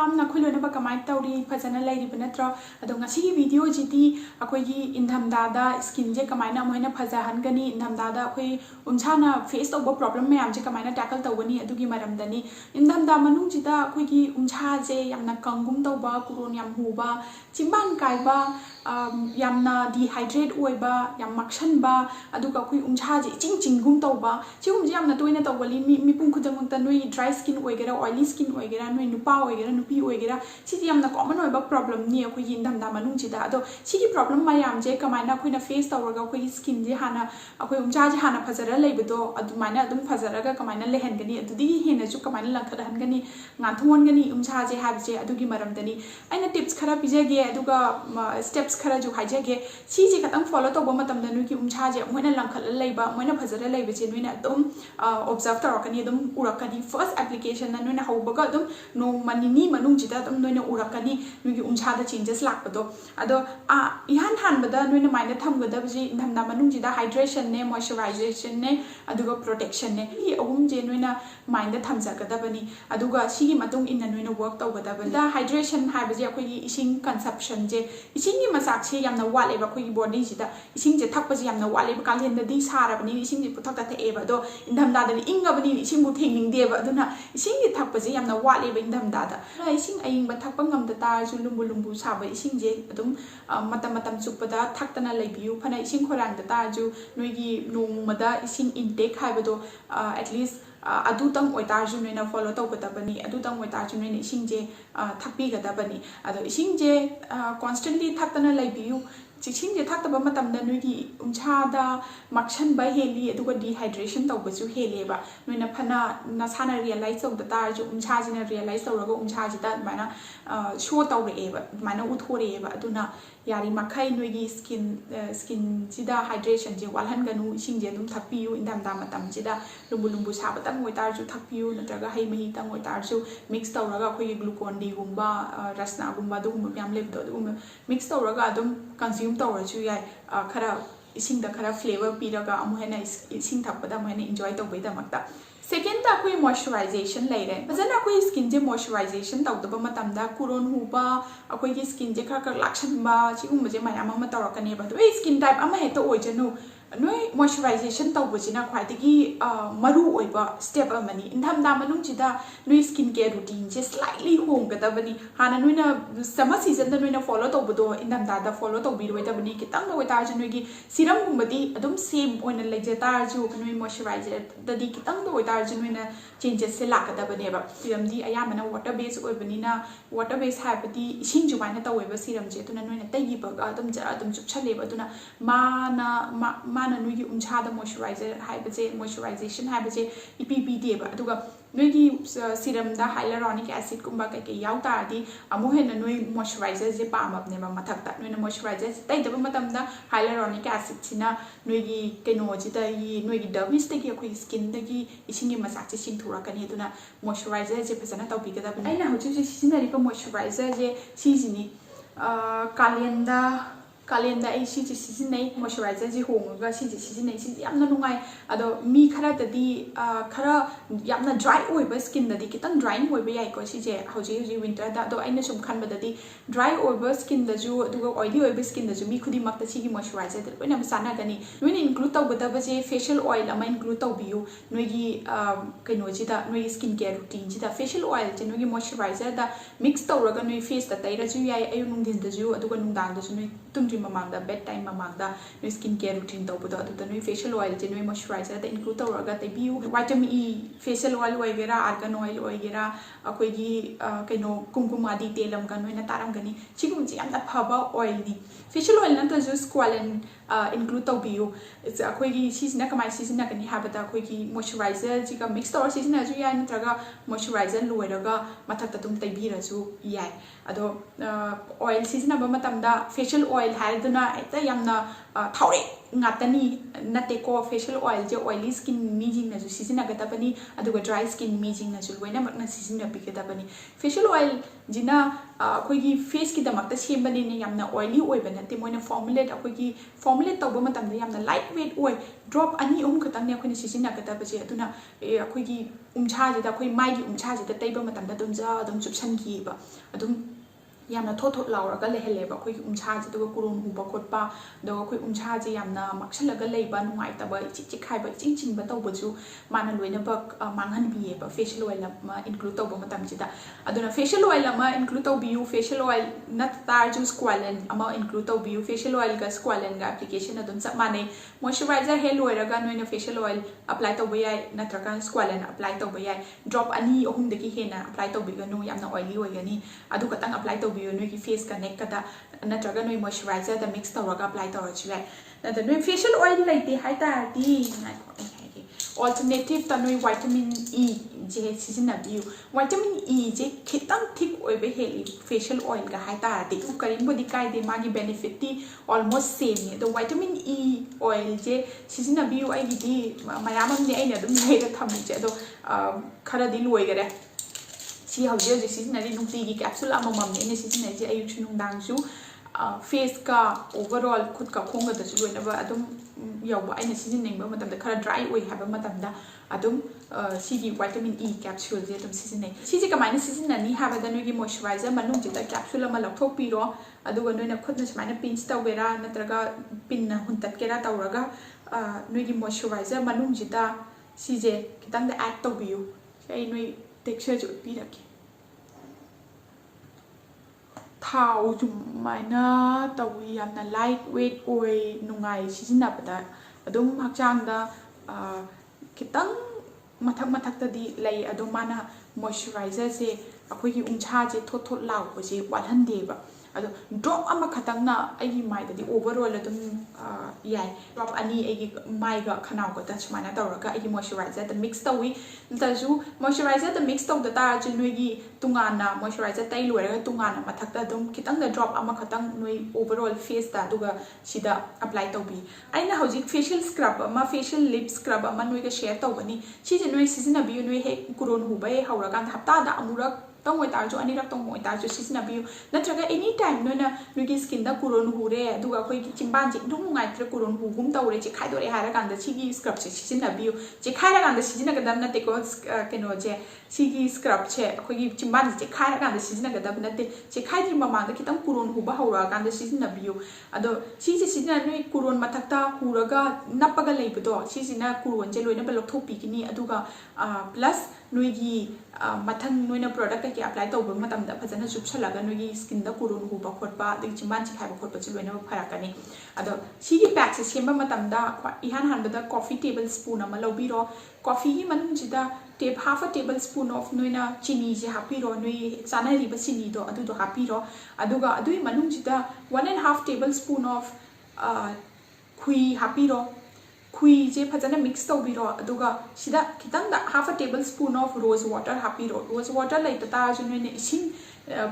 ma'am नखुलोनब कमाई तौरी फजना लेरिब नत्र अदो ngasi वीडियो जिति अखोगी इंधमदादा स्किन जे कमाइना मोइना फजाहनगनी इंधमदादा अखोई उमछाना फेस तौब प्रॉब्लम मैम जे कमाइना टैकल तौगनी अदुगी मरमदनी इंधमदा मनुंग जिदा अखोगी उमछा जे यामना कंगुम तौबा कुरोन याम हुबा चिंबान काइबा यामना डिहाइड्रेट ओइबा याम मक्सनबा अदुगा अखोई उमछा जे चिंग चिंगुम तौबा चिगुम जे यामना तोइना तौबली मिपुम खुदमंगता नोई ड्राई स्किन ओइगेरा ऑयली स्किन ओइगेरा नोई नुपा ओइगेरा नुपी ओइगेरा सिदि यामना कॉमन ओइबा प्रॉब्लम नि अखोई इंधमदा मनुंग जिदा अदो सिगी प्रॉब्लम मयाम जे कमाइना अखोइना फेस तौरगा अखोई स्किन जे हाना अखोई उमछा जे हाना फजरा लेबदो अदुमाइना अदुम फजरागा कमाइना लेहनगनी अदुदि हेनाजु कमाइना लंखदहनगनी गांथोनगनी उमछा जे हाबजे अदुगी मरमदनी आइना टिप्स खरा पिजगे अदुगा स्टेप्स खरा जो हाइजगे सिजे खतंग फॉलो तौबा मतमदा नुकी उमछा जे मोइना लंखल लेबा मोइना फजरा लेबजे नुइना अदुम ऑब्जर्व तौरकनी अदुम उरकनी फर्स्ट एप्लीकेशन नुइना हौबगा अदुम नो मनिनी मनुंग जिदा अदुम नुइना उरकनी नुकी उमछादा चेंजेस लाकपदो अदो इहान हानबदा नुइना माइना थमगदबजी इंधमदा मनुंग जिदा हाइड्रेशन ने मॉइस्चराइजेशन ने अदुगा प्रोटेक्शन ने इ अहुम जे नुइना माइंड थमजगदबनी अदुगा सिगी मतुंग इन नुइना वर्क तौगदबनी दा हाइड्रेशन हाइबजे अखोगी इसिंग कंजप्शन जे इसिंगी मसाक से यामना वालेबा अखोगी बॉडी जिदा इसिंग जे थकपजे यामना वालेबा कालेंददी सारबनी इसिंग जे पुथकता थेएबा दो इंधमदादनी इंगबनी इसिंग बु थेंगनिंगदेबा अदुना इसिंग जे थकपजे यामना वालेबा इंधमदादा इसिंग अयिंगबा थकपा ngamda tarju lumbu lumbu saba ising je adum matam matam chukpada thakna leibiu phana ising khorang da tarju noigi nongmada ising intake haibado at least adu tang oitarju noina follow tawgadabani adu tang oitarju noina ising je thakpi gadabani ado ising je constantly thakna leibiu चिचिंग J थकतब मतमदा नुगी उमछादा मक्सन heli अदुगा dehydration तौबसु हेलेबा नुइना फना नसाना realise तौदा तारजु उमछाजिना realise तौरगा उमछाजिदा माना show तौरेबा माना उथोरेबा अदुना यारी मखै नुगी skin जिदा hydration जे वालहनगनु इसिंग जे दुम थकपियु इंदमदा मतम जिदा लुम्बु लुम्बु साबतंग ओइतारजु थकपियु नत्रगा है मही तंग ओइतारजु मिक्स तौरगा अखोई ग्लूकोन डी गुम्बा रसना गुम्बा दुगुम म्याम लेबदो दुगुम मिक्स तौरगा अदुम कंज्यूम तौरजु याय खरा इसिंग द खरा फ्लेवर पीरगा अमुहेना इसिंग थकपदा अमुहेना एंजॉय तौबैदमक्ता सेकेंड अखोई मॉइस्चराइजेशन लेरे फजना अखोई स्किन जे मॉइस्चराइजेशन तौदबा मतमदा कुरोन हुबा अखोई स्किन जे खरा खरा लाक्सनबा सिगुम जे मयाम अमा तौरकनेबा दो स्किन टाइप अमा हेतो ओइजनु नोई मॉइस्चराइजेशन तौबजिना ख्वाइदगी मरु ओइबा स्टेप अमनी इंधमदा मनुंग जिदा नोई स्किन केयर रूटीन जे स्लाइटली होंगदबनी हाना नोइना समर सीजन द नोइना फॉलो तौबदो इंधमदा दा फॉलो तौबिरोइदबनी कितंग ओइतारजु नोइगी सीरम गुंबदी अदुम सेम ओइना लेजेतारजु नोई मॉइस्चराइजर ददी कितंग ओइतारजु नोइना चेंजेस से लाकदबनेबा सीरम दी अयामना वाटर बेस ओइबनिना वाटर बेस हाबदी इसिंग जुमाइना तौवेबा सीरम जे तुना नोइना तैगिबगा अदुम जरा अदुम चुपछलेबा तुना माना नुगी उमछादा मॉइस्चराइजर हाइबजे मॉइस्चराइजेशन हाइबजे इपीपी देबा अदुगा नुगी सीरम दा हाइलुरोनिक एसिड कुंबा के यावतारदी अमुहेन नुई मॉइस्चराइजर जे पामबनेबा मथक्ता नुइना मॉइस्चराइजर तैदबा मतमदा हाइलुरोनिक एसिड सिना नुगी केनोजिदा इ नुगी डर्मिसदगी अखोई स्किन दगी इसिंगी मसाक से सिंथुरकनी अदुना मॉइस्चराइजर जे फजना तौबिगदबनी आइना हौजि जे सिजनरिबा मॉइस्चराइजर जे सिजिनी कालेंदा आई सिजी सिजिनै मॉइस्चराइजर जी होंगगा सिजी सिजिनै सिजी यामना नुंगाई अदो मी खरा ददी खरा यामना ड्राई ओइबा स्किन ददी कितंग ड्राइंग ओइबा याइको सिजे हौजि हौजि विंटर दा अदो आइना सुम खनबददी ड्राई ओइबा स्किन दजु अदुगा ऑयली ओइबा स्किन दजु मी खुदी मक्ता सिगी मॉइस्चराइजर दे लोइना सानागनी नोइना इंक्लूड तौबदबजे फेशियल ऑयल अमा इंक्लूड तौबियु नोइगी कैनोजिदा नोइ स्किन केयर रूटीन जिदा फेशियल ऑयल जे नोइगी मॉइस्चराइजर दा मिक्स तौरगा नोइ फेस दा तैरजु याइ अयु नुंदिन दजु अदुगा नुंदांग दजु नोइ तुमद्रि ममांगदा बेड टाइम ममांगदा नोइ स्किन केयर रूटीन तौबदो अदुदा नोइ फेशियल ऑयल जे नोइ मॉइस्चराइजर दा इंक्लूड तौरगा तैबियु विटामिन ई फेशियल ऑयल ओइगेरा आर्गन ऑयल ओइगेरा अखोइगी कैनो कुमकुम आदि तेलमगा नोइना तारमगनी सिगुम जे यामना फबा ऑयल नि फेशियल ऑयल नतजु स्क्वालन इंक्लूड तौबियु अखोइगी सिजना कमाइ सिजना कनी हाबदा अखोइगी मॉइस्चराइजर जिगा मिक्स तौर सिजनाजु याय नत्रगा मॉइस्चराइजर लोइरगा मथक्ता तुम तैबिरजु याय अदो ऑयल सिजनाबा मतमदा फेशियल ऑयल हाइदुना हेक्ता यामना थाउरे ngатani nate ko facial oil je oily skin mijing na ju sisina gatabani aduga dry skin mijing na ju loina makna sisina bigatabani facial oil jina akoigi face ki damakta sembani ne yamna oily oiba nate moina formulate tawba matamda yamna lightweight oil drop ani khatang ne akoini sisina gatabaje aduna akoigi umcha jida akoi mai gi umcha jida taiba matamda dum chupsan gi ba adum yamna thot lauraga leheleba khoi umcha ji do kurun huba khotpa do khoi umcha ji yamna makshalaga leiba nungai taba chi khaiba ching ba tawba ju mana loina ba manghan bi ba facial oil ma include tawba matam ji da aduna facial oil ma include tawbiu facial oil nat tar ju squalene ama include tawbiu facial oil ga squalene ga application adun chap mane moisturizer he loiraga noina facial oil apply tawba yai natraga squalene apply tawba yai drop ani ohum dagi hena apply tawbi ga no yamna oily oigani adu katang apply tawbi no ki face connect kada natraga no moisturizer da mix tawraga apply tawrachile na no facial oil laite haita di alternative ta no vitamin E je sisina biu vitamin E je khitang thik oibe heli facial oil ga haita di karim body kai de magi benefit ti almost same ne the vitamin E oil je sisina biu ai gi di mayam ne ai na dum leira thamni je do khara di loi gare si hauji hauji sizinari nungtigi capsule amamam ne sizinai je ayuk chu nungdang chu face ka overall khut ka khonga da chu loina ba adum yawba aina sizinai ba matam da khara dry oi haba matam da adum sigi vitamin E capsule je adum sizinai siji kamaina sizinani haba da nogi moisturizer manung je da capsule ama lakhok piro aduga noina khutna smaina pinch tawera natraga pinna huntat kera tawraga nogi moisturizer manung je da sije kitang da add tawbiu ai noi texture jo pirake thau jumaina tawi yamna lightweight oi nungai sijina pada adum hakchang da kitang mathak ta di lai adum mana moisturizer se akoi gi umcha je thot law ko je walhan de ba ado drop ama khatang na ai mai da di overall adum yai drop ani ai mai ga khanau ko ta chmana tawraga ai moisturizer da mix tawi ta ju moisturizer da mix taw da ta ju noi gi tungana moisturizer tai loiraga tungana mathak ta dum kitang da drop ama khatang noi overall face da duga sida apply tawbi aina hojik facial scrub ama facial lip scrub ama noi ga share tawbani chi je noi sisina bi noi he kuron hu bai haura kan hapta da amurak tong oi tar jo ani rak tong oi tar jo sisina bi natraga anytime noina nugi skin da kuron hure duga khoi ki chimban ji dung ngai tra kuron hu gum tawre chi khai dore hara kan da chigi scrub che sisina bi che khai ra kan da sisina ga dam na te ko keno je chigi scrub che khoi ki chimban ji khai ra kan da sisina ga dam na te che khai ji mama da kitang kuron hu ba haura kan da sisina bi ado chi je sisina noi kuron mathak ta huraga napaga leibudo sisina kuron je loina ba lokthok pi kini aduga plus noigi mathang noina product ki apply tawba matam da phajana chupsalaga noigi skin da kurun hu ba khotpa de chimban chi khaiba khotpa chi loina pharakani ado sigi pack se semba matam da ihan han da coffee tablespoon ama lobiro coffee hi man ji da half a tablespoon of noina chini je hapiro noi chana ri ba chini do adu do hapiro aduga adui manung ji da 1.5 tablespoon of khui hapiro khui je phajana mix tawbiro aduga sida kitang da half a tablespoon of rose water hapiro rose water lai ta ju ne ising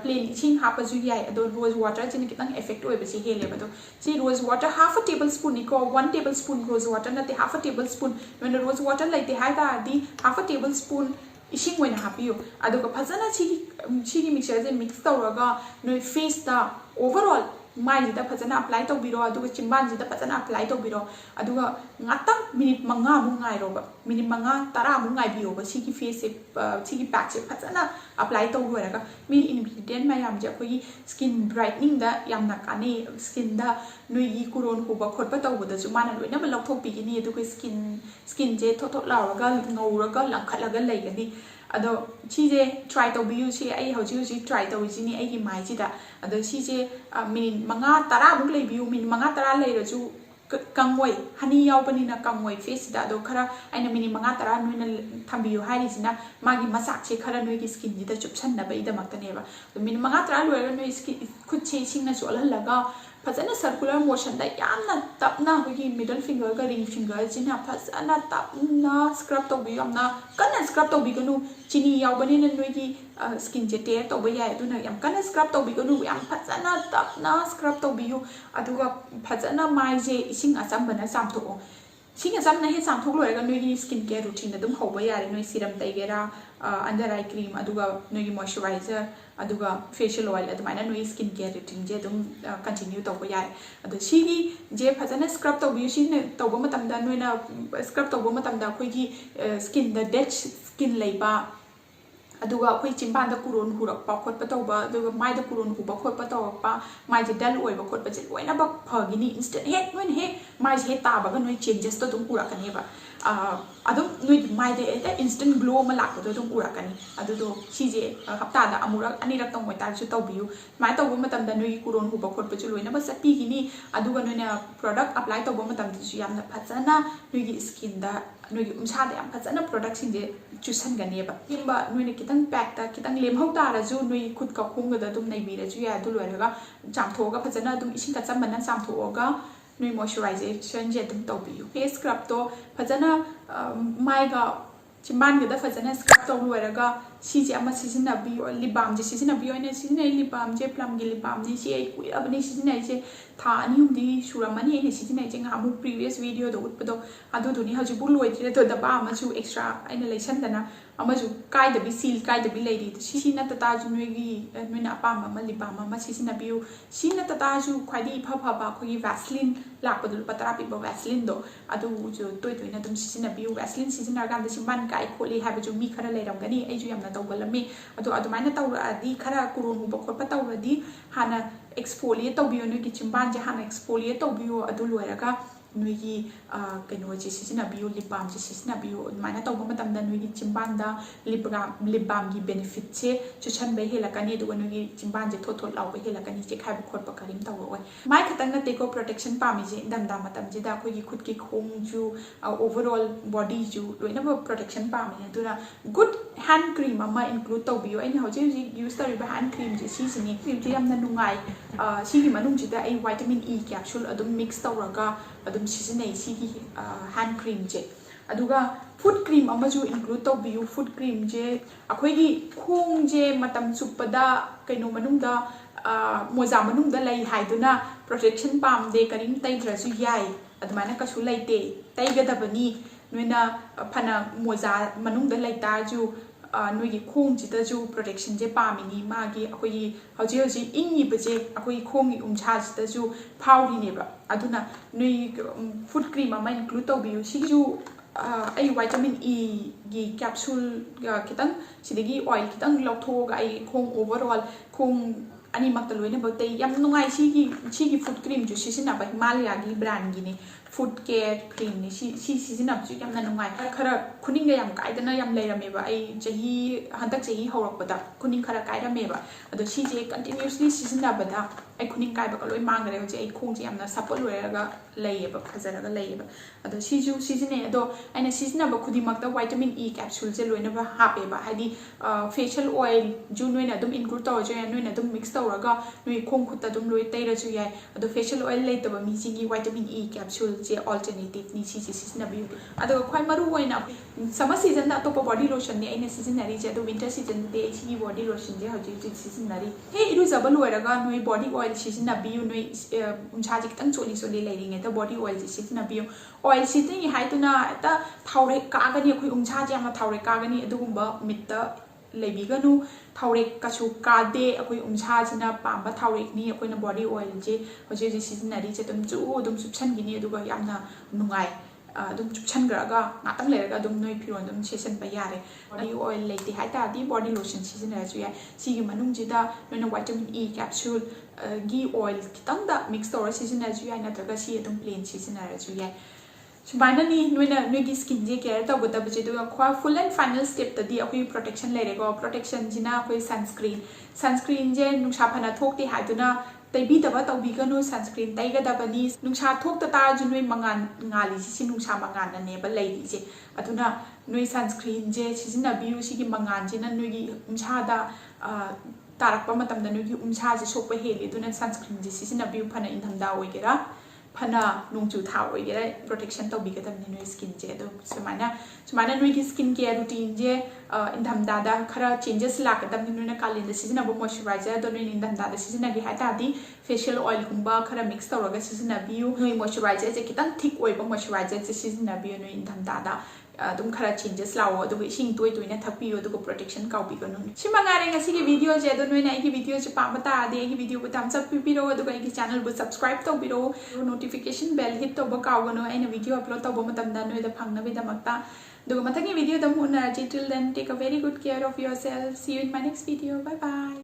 plain ising hapa ju yai ado rose water jin kitang effect oi ba si hele ba do si rose water half a tablespoon ni ko 1 tablespoon rose water na te half a tablespoon when rose water lai te hai da di half a tablespoon ising wena hapiyo aduga phajana chi mixture je mix tawraga no face da overall mai da phajana apply tawbiro aduga chimban ji da phajana apply tawbiro aduga ngatang minute manga mu ngai ro ba minute manga tara mu ngai biro ba sigi face sigi pack se phajana apply tawbo raga mi ingredient mayam je khoi skin brightening da yamna kani skin da noi gi kuron hu ba khotpa tawbo da ju mana loina ba lokthok pi gi ni aduga skin je thot lauraga ngauraga langkhatlaga leigani ado chi je try tawbiu chi ai hoji try tawi ji ni ai gi mai ji da ado chi je minute manga tara mu leibiu minute manga tara leira ju kangoi hani yaw bani na kangoi face da do khara aina minute manga tara noina thambiu hai ri jina magi masak che khara noi gi skin ji da chupsan na bai da makta ne ba minute manga tara loira noi skin khut che sing na chol halaga फजन circular motion दा यामना तपना होगी middle finger का ring finger जिना फजन तपना scrub तौबी यामना कन्ना स्क्रब तौबी गनु चिनी यावबनी न नोगी स्किन जे टेयर तौबा याय दुना याम कन्ना स्क्रब तौबी गनु याम फजन तपना स्क्रब तौबियो अदुगा फजन माइ जे इसिंग अचंबना सामथो सिंग अचंबना हे सामथो लोयगा नोगी स्किन केयर रूटीन अदुम होबा यारे नोई सीरम तैगेरा अंडर आई क्रीम अदुगा नोगी मॉइस्चराइजर अदुगा फेशियल ऑयल अदुमाइना नोई स्किन केयर रूटीन जे अदुम कंटिन्यू तौबा यारे अदु सिगी जे फजन स्क्रब तौबियो सिने तौबा मतमदा नोइना स्क्रब तौबा मतमदा अखोइगी स्किन द डेड स्किन लेबा अदुगा अखोइ चिंबान द कुरोन हुरकपा खोटपा तौबा अदुगा माइ द कुरोन हुबा खोटपा तौरपा माइ जे डल ओइबा खोटपा जे लोइना बक फगिनी इंस्टेंट हे नोइन हे माइ जे ताबागा नोइ चेंजेस तो दुम उराकनेबा अदुम नोइ माइ दे एटा इंस्टेंट ग्लो मा लाकदो दुम उराकनी अदुदो सिजे हप्तादा अमुरक अनिरक तंग मोइतारसु तौबियु माइ तौबा मतमदा नोइ कुरोन हुबा खोटपा जे लोइना बस पीगिनी अदुगा नोइना प्रोडक्ट अप्लाई तौबा मतमदा जु यामना फजना नोइगी स्किन दा नोइगी उमसादा याम फजना प्रोडक्ट सिंजे चुसनगनेबा किंबा नोइना कितंग पैक ता कितंग लेमहौ ताराजु नोइ खुद का खोंगदा दुम नैबिरजु या दु लोइरगा चामथोगा फजना दुम इसिंग का चमबना चामथोगा नोइ मॉइस्चराइजेशन जे दुम तौबियु फेस स्क्रब तो फजना माइगा चिंबान गदा फजना स्क्रब तो लोइरगा सिजे अमा सिजनबियो लिप बाम जे सिजनबियो ने सिजनai लिप बाम जे प्लम गे लिप बाम ने सी आई कुइ अबने सिजनai जे था अनि हुंदी सुरमनी ने सिजनai जे ngamu previous video do utpado adu duni haju bu loitire to daba amachu extra aina leison dana amaju kai da bi seal kai da bi lady si na tata ju noigi noina apam ama lip balm ama sijinabiyo si na tata ju khwadi pha pha ba khoi vaseline lakpadu patara pi ba vaseline do adu ju toi toi na dum sijinabiyo vaseline sijinar gan da simban kai kholi ha ba ju mi khara leiram gani ai ju yamna tawbalami adu adumaina tawradi khara kurun hu ba khotpa tawradi hana exfoliate tawbiyo no ki chimban je hana exfoliate tawbiyo adu loiraga नोगी कनो जे सिजनबियो lip balm जे सिजनबियो माइना तौबा मतमदा नोगी चिंबान दा lip balm की benefit से चुछन बे हेलकनी दुगा नोगी चिंबान जे थोथ थोथ लाव बे हेलकनी जे खाइब खोटपा करिम तव ओय माइ खतंग न टेको प्रोटेक्शन पामी जे दमदा मतम जे दा खोगी खुद की खोंग जु ओवरऑल बॉडी जु लोइना प्रोटेक्शन पामी दुना गुड हैंड क्रीम अमा इंक्लूड तौबियो आई हौजे हौजे यूज तरिबा हैंड क्रीम जे सिजनी क्रीम जे यामना नुंगाई सिगी मनुंग जे दा आई विटामिन ई कैप्सूल अदुम मिक्स तौरगा अदुम सिजनai सिगी हैंड क्रीम जे अदुगा फूड क्रीम अमजु इंक्लूड तौबियु फूड क्रीम जे अखोइगी खोंग जे मतम सुपदा कइनो मनुंगदा मोजा मनुंगदा लई हाइदुना प्रोटेक्शन पाम दे करिम तैद्रसु याई अदमाना कसु लैते तैगदबनी नोइना फना मोजा मनुंगदा लैताजु नोगी खोंग जितजु प्रोटेक्शन जे पामिनी मागी अखोई हौजे हौजे इंगी बजे अखोई खोंगी उमछा जितजु फाउरिनेबा अदुना नोई फूड क्रीम अमा इंक्लूड तौबियु सिजु आई विटामिन ई गी कैप्सूल कितंग सिदगी ऑयल कितंग लौथोगा आई खोंग ओवरऑल खोंग अनि मक्ता लोइने बते याम नुंगाई सिगी फूड क्रीम जु सिसिनाबा हिमालया गी ब्रांड गी ने फूड केयर क्रीम ने सिसिनाब जु यामना नुंगाई खरा खुनिंग याम काइदना याम लेरमेबा आई जही हंतक जही हौरकपदा खुनिंग खरा काइरमेबा अदो सिजे कंटिन्यूअसली सिसिनाबदा आई खुनिंग काइबा लोइ मांगरे होजे आई खोंजे यामना सपोर्ट लोयरगा लेयेबा फजरगा लेयेबा अदो सिजु सिजने अदो आइना सिजनाबा खुदिमक्ता विटामिन ई कैप्सूल जे लोइनबा हापेबा हाइदी फेशियल ऑयल जु नोइना दुम इंक्लूड तौजो या नोइना दुम मिक्स तौरगा नोइ खोंग खुत्ता दुम लोइ तैरजु याय अदो फेशियल ऑयल लेतबा मिसिंगी विटामिन ई कैप्सूल जे अल्टरनेटिव नि सिजि सिजनाबियो अदो ख्वाइ मरु होइना समर सीजन दा अतोपा बॉडी लोशन ने आइना सिजनरी जे अदो विंटर सीजन दे सिगी बॉडी लोशन जे हजि हजि सिजनरी हे इरुजबा लोयरगा नोइ बॉडी ऑयल सिजनाबियो नोइ उमछा जे कितंग चोली चोली लेरिंगे त बॉडी ऑयल जे सिजनाबियो ऑयल सिजनी हाइतुना त थाउरे कागनी अखोइ उमछा जे यामना थाउरे कागनी अदुगुंबा मित्ता लेबिगनु थाउरे कछु कादे अखोइ उमछा जिना पांबा थाउरे नि अखोइना बॉडी ऑयल जे हजि हजि सिजनरी जे तुम जु दुम सुपछनगिनी अदुगा यामना नुंगाई दुम चुपछनग्रगा नातंग लेरगा दुम नोइ फिरोन दुम सेशन बा यारे बॉडी ऑयल लेते हाइता दी बॉडी लोशन सिजनरजु याय सिगी मनुंग जिदा नोइना विटामिन ई कैप्सूल गी ऑयल कितंग दा मिक्स तौर सिजनरजु याय नत्रगा सि दुम प्लेन सिजनरजु याय सुमाइना नि नोइना नोइगी स्किन जे केयर तौगदा बजे दुगा ख्वा फुल एंड फाइनल स्टेप तदी अखोइ प्रोटेक्शन लेरेगो प्रोटेक्शन जिना अखोइ सनस्क्रीन जे नुंसा फना थोकते हाइदुना तैबीदबा तौबिगनु सनस्क्रीन तैगदबनी नुंसा थोकता तारजु नोइ मंगान ngali si nungsa mangan na neba lady je aduna noi sunscreen je sizinabio sigi mangan je na noi umsa da तारक मतमदा नोगी उमसा जे सोप हेले दुना सनस्क्रीन जे सिजनबियु फना इंधमदा ओइगेरा फना नोंचु था ओइगेरा प्रोटेक्शन तौबिगदबनि नोई स्किन जे दो सुमाना नोई स्किन केयर रूटीन जे इंधमदा खरा चेंजेस लाकदबनि नोना कालिंद सिजनबो मॉइस्चराइजर दो नोई इंधमदा सिजनगे हातादी फेशियल ऑयल गुंबा खरा मिक्स तौरगा सिजनबियु नोई मॉइस्चराइजर जे कितन थिक ओइबा मॉइस्चराइजर जे सिजनबियु नोई इंधमदा अदुम खरा चेंजेस लाओ अदुगो इसिंग तोय तोयना थपियो अदुगो प्रोटेक्शन काउबिगनो सिमंगारे ngasi वीडियो जे दो नोइना आई वीडियो जे पाबता आदे आई वीडियो को thumbs up पिपिरो अदुगो आई चैनल बु सब्सक्राइब तौबिरो नोटिफिकेशन बेल हिट तौबो काउगनो आइना वीडियो अपलोड तौबो मतमदा नोइदा फंगनबि दमक्ता अदुगो मथंगी वीडियो दम उनरजी till then take a very good care of yourself see you in my next video bye bye